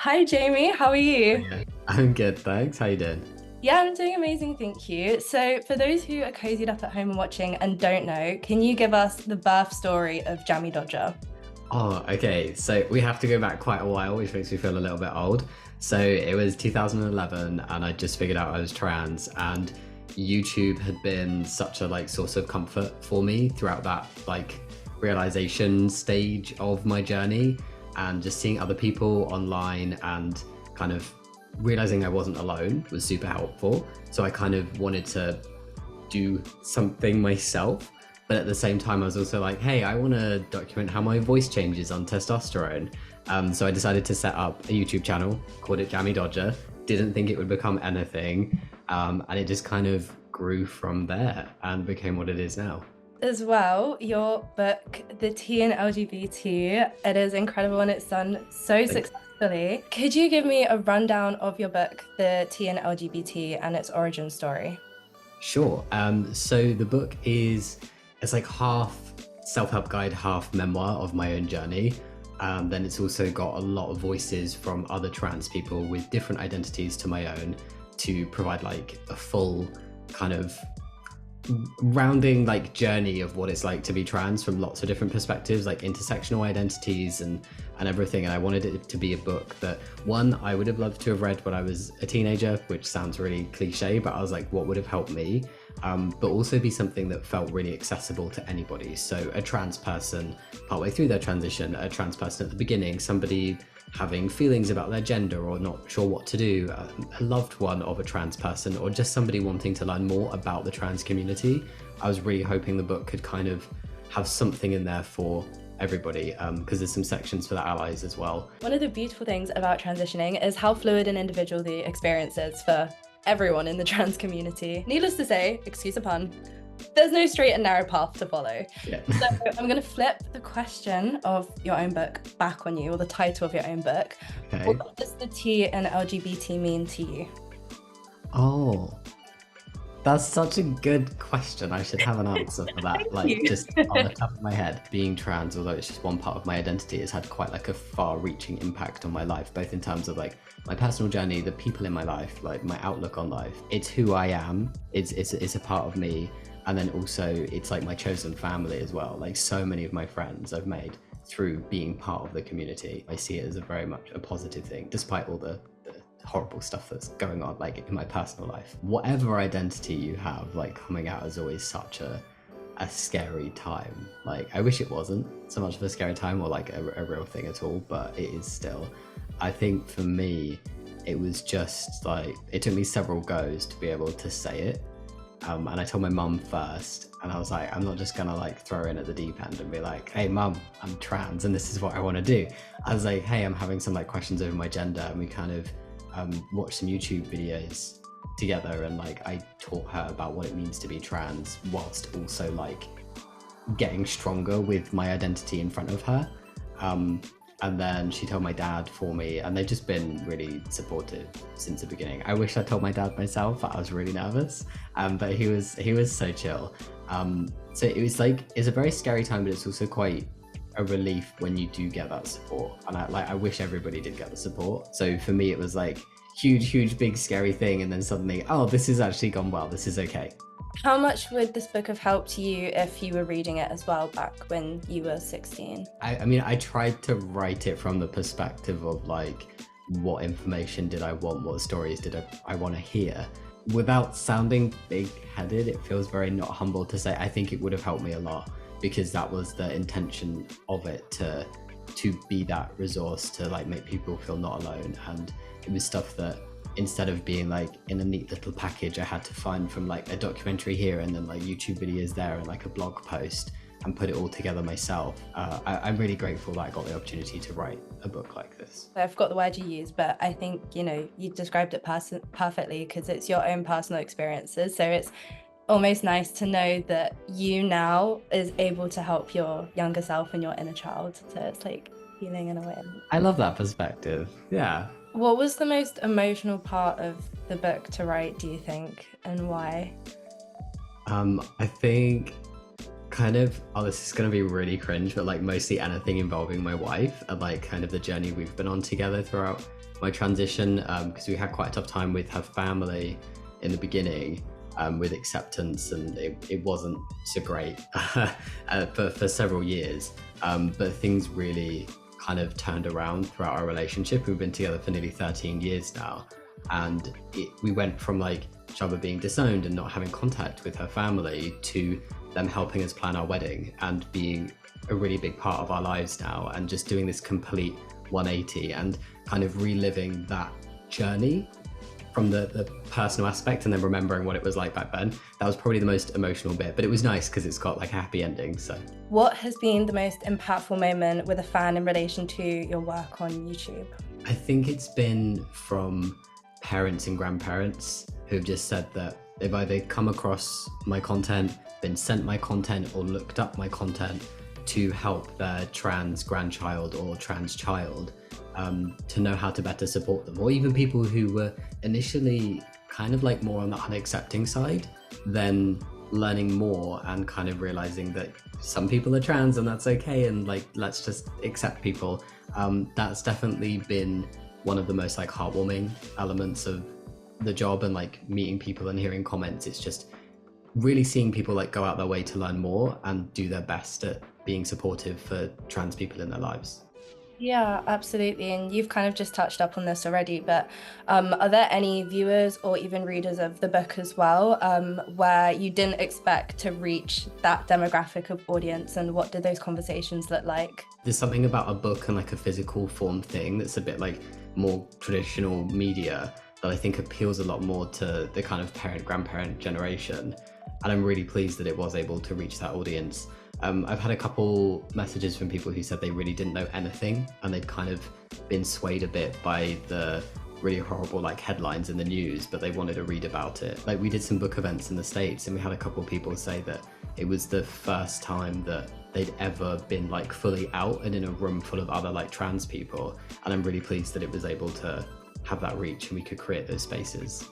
Hi Jamie, how are you? Yeah, I'm good, thanks. How you doing? Yeah, I'm doing amazing, thank you. So, for those who are cozied up at home and watching and don't know, can you give us the birth story of Jammidodger? Oh, okay. So we have to go back quite a while, which makes me feel a little bit old. So it was 2011, and I just figured out I was trans, and YouTube had been such a source of comfort for me throughout that realization stage of my journey, and just seeing other people online and kind of realizing I wasn't alone was super helpful. So I kind of wanted to do something myself. But at the same time, I was also like, hey, I want to document how my voice changes on testosterone. So I decided to set up a YouTube channel, called it Jammidodger. Didn't think it would become anything. And it just kind of grew from there and became what it is now. As well, your book, The T in LGBT, it is incredible and it's done so Like, successfully. Could you give me a rundown of your book, The T in LGBT, and its origin story? sure. So the book it's like half self-help guide, half memoir of my own journey. Then it's also got a lot of voices from other trans people with different identities to my own to provide like a full kind of rounding journey of what it's like to be trans from lots of different perspectives, like intersectional identities and everything. And I wanted it to be a book that, one, I would have loved to have read when I was a teenager, which sounds really cliche, but I was like, what would have helped me? But also be something that felt really accessible to anybody. So a trans person partway through their transition, a trans person at the beginning, somebody having feelings about their gender or not sure what to do, a loved one of a trans person, or just somebody wanting to learn more about the trans community. I was really hoping the book could kind of have something in there for everybody, because there's some sections for the allies as well. One of the beautiful things about transitioning is how fluid and individual the experience is for everyone in the trans community. Needless to say, excuse the pun, there's no straight and narrow path to follow. Yeah. So I'm going to flip the question of your own book back on you, or the title of your own book. Okay. What does the T in LGBT mean to you? Oh, that's such a good question. I should have an answer for that. You. Just on the top of my head, being trans, although it's just one part of my identity, has had quite a far-reaching impact on my life, both in terms of my personal journey, the people in my life, my outlook on life. It's who I am. It's a part of me, and then also it's my chosen family as well. So many of my friends I've made through being part of the community. I see it as a very much a positive thing, despite all the horrible stuff that's going on in my personal life. Whatever identity you have, coming out is always such a scary time. I wish it wasn't so much of a scary time or a real thing at all, but it is still. I think for me, it was just it took me several goes to be able to say it. And I told my mum first, and I was like, I'm not just gonna throw in at the deep end and be like, hey mum, I'm trans and this is what I want to do. I was like, hey, I'm having some questions over my gender, and we kind of watched some YouTube videos together, and I taught her about what it means to be trans, whilst also getting stronger with my identity in front of her. And then she told my dad for me, and they've just been really supportive since the beginning. I wish I told my dad myself, but I was really nervous. But he was so chill. So it was it's a very scary time, but it's also quite a relief when you do get that support. And I wish everybody did get the support. So for me, it was huge, big, scary thing, and then suddenly, oh, this has actually gone well. This is okay. How much would this book have helped you if you were reading it as well back when you were 16? I mean, I tried to write it from the perspective of what information did I want, what stories did I want to hear. Without sounding big-headed, it feels very not humble to say I think it would have helped me a lot, because that was the intention of it, to be that resource to make people feel not alone. And it was stuff that, instead of being in a neat little package, I had to find from a documentary here and then YouTube videos there and a blog post, and put it all together myself. I'm really grateful that I got the opportunity to write a book like this. I forgot the word you used, but I think, you described it perfectly, because it's your own personal experiences. So it's almost nice to know that you now is able to help your younger self and your inner child. So it's healing in a way. I love that perspective. Yeah. What was the most emotional part of the book to write, do you think, and why? I think kind of, oh, this is going to be really cringe, but mostly anything involving my wife and kind of the journey we've been on together throughout my transition, because we had quite a tough time with her family in the beginning, with acceptance, and it wasn't so great for several years. But things really kind of turned around throughout our relationship. We've been together for nearly 13 years now. And we went from like Shaba being disowned and not having contact with her family to them helping us plan our wedding and being a really big part of our lives now, and just doing this complete 180 and kind of reliving that journey from the personal aspect and then remembering what it was like back then. That was probably the most emotional bit, but it was nice because it's got like a happy ending. So what has been the most impactful moment with a fan in relation to your work on YouTube? I think it's been from parents and grandparents who've just said that they've either come across my content, been sent my content, or looked up my content to help their trans grandchild or trans child to know how to better support them, or even people who were initially kind of like more on the unaccepting side, then learning more and kind of realizing that some people are trans and that's okay, and like let's just accept people. That's definitely been one of the most like heartwarming elements of the job, and like meeting people and hearing comments. It's just really seeing people like go out their way to learn more and do their best at being supportive for trans people in their lives. Yeah, absolutely. And you've kind of just touched up on this already, but are there any viewers or even readers of the book as well, where you didn't expect to reach that demographic of audience, and what did those conversations look like? There's something about a book and like a physical form thing that's a bit like more traditional media that I think appeals a lot more to the kind of parent grandparent generation, and I'm really pleased that it was able to reach that audience. I've had a couple messages from people who said they really didn't know anything, and they'd kind of been swayed a bit by the really horrible like headlines in the news, but they wanted to read about it. Like we did some book events in the States, and we had a couple people say that it was the first time that they'd ever been like fully out and in a room full of other like trans people, and I'm really pleased that it was able to have that reach and we could create those spaces.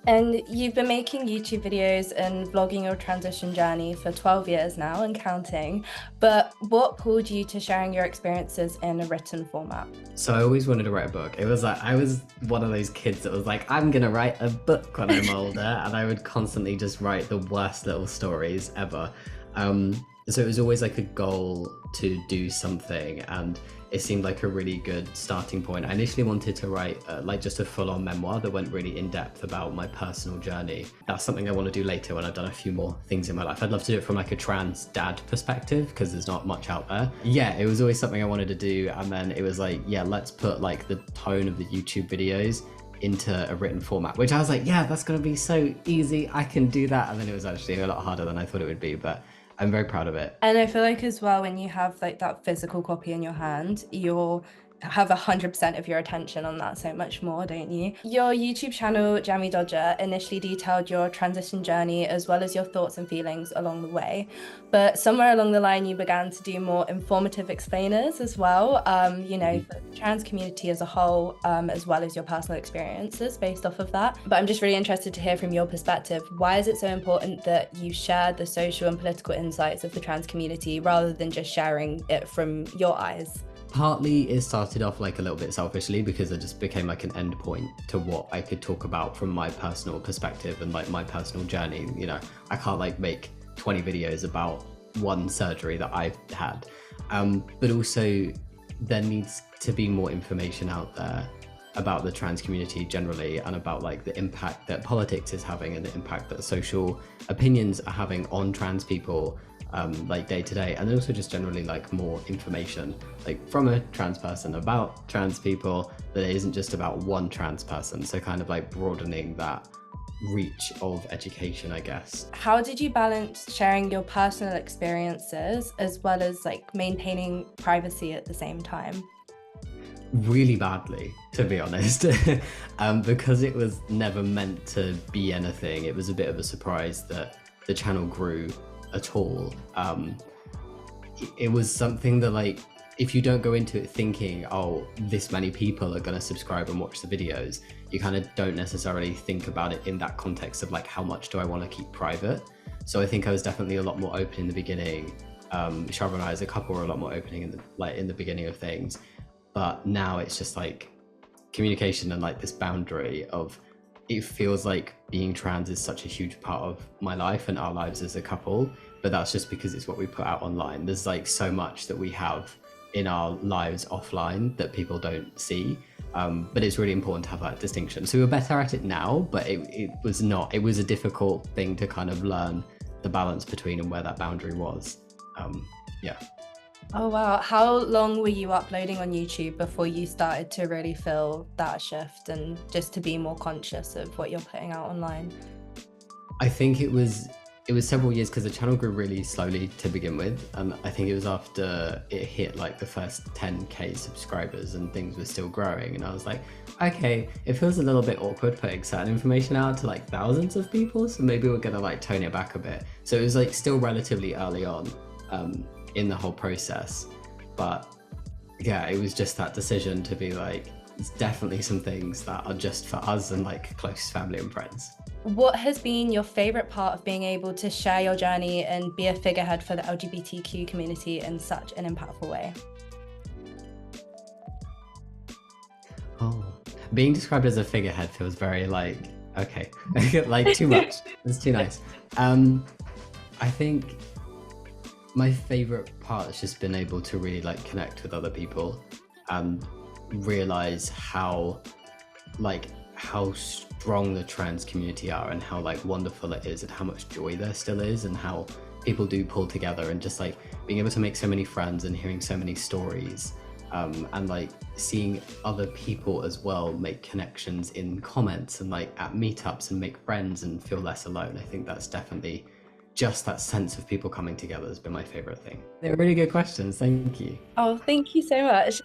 And you've been making YouTube videos and vlogging your transition journey for 12 years now and counting, but what pulled you to sharing your experiences in a written format? So I always wanted to write a book. It was like, I was one of those kids that was like, I'm gonna write a book when I'm older, and I would constantly just write the worst little stories ever. So it was always like a goal to do something, and it seemed like a really good starting point. I initially wanted to write like just a full-on memoir that went really in depth about my personal journey. That's something I want to do later when I've done a few more things in my life. I'd love to do it from like a trans dad perspective, because there's not much out there. Yeah, it was always something I wanted to do, and then it was like, yeah, let's put like the tone of the YouTube videos into a written format, which I was like, yeah, that's gonna be so easy, I can do that. And then it was actually a lot harder than I thought it would be, but I'm very proud of it. And I feel like as well, when you have like that physical copy in your hand, you'll have 100% of your attention on that so much more, don't you? Your YouTube channel, Jammidodger, initially detailed your transition journey as well as your thoughts and feelings along the way. But somewhere along the line, you began to do more informative explainers as well, you know, for the trans community as a whole, as well as your personal experiences based off of that. But I'm just really interested to hear from your perspective. Why is it so important that you share the social and political insights of the trans community rather than just sharing it from your eyes? Partly it started off like a little bit selfishly, because it just became like an end point to what I could talk about from my personal perspective and like my personal journey. You know, I can't like make 20 videos about one surgery that I've had. But also there needs to be more information out there about the trans community generally, and about like the impact that politics is having and the impact that social opinions are having on trans people, like day to day, and then also just generally like more information like from a trans person about trans people, that it isn't just about one trans person. So kind of like broadening that reach of education, I guess. How did you balance sharing your personal experiences as well as like maintaining privacy at the same time? Really badly, to be honest. Because it was never meant to be anything. It was a bit of a surprise that the channel grew at all. It was something that like, if you don't go into it thinking, oh, this many people are going to subscribe and watch the videos, you kind of don't necessarily think about it in that context of like, how much do I want to keep private? So I think I was definitely a lot more open in the beginning. Shara and I as a couple were a lot more opening in the beginning of things. But now it's just like, communication and like this boundary of, it feels like being trans is such a huge part of my life and our lives as a couple, but that's just because it's what we put out online. There's like so much that we have in our lives offline that people don't see. But it's really important to have that distinction. So we're better at it now, but it was not, it was a difficult thing to kind of learn the balance between and where that boundary was. Yeah. Oh wow. How long were you uploading on YouTube before you started to really feel that shift and just to be more conscious of what you're putting out online? I think it was several years because the channel grew really slowly to begin with, and I think it was after it hit like the first 10k subscribers and things were still growing, and I was like, okay, it feels a little bit awkward putting certain information out to like thousands of people, so maybe we're gonna like tone it back a bit. So it was like still relatively early on in the whole process, but yeah, it was just that decision to be like, it's definitely some things that are just for us and like close family and friends. What has been your favorite part of being able to share your journey and be a figurehead for the LGBTQ community in such an impactful way? Oh, being described as a figurehead feels very like, okay, like too much. It's too nice. I think my favorite part has just been able to really like connect with other people and realize how strong the trans community are and how like wonderful it is and how much joy there still is and how people do pull together, and just like being able to make so many friends and hearing so many stories, and like seeing other people as well make connections in comments and like at meetups and make friends and feel less alone. I think that's definitely just that sense of people coming together has been my favorite thing. They're really good questions. Thank you. Oh, thank you so much.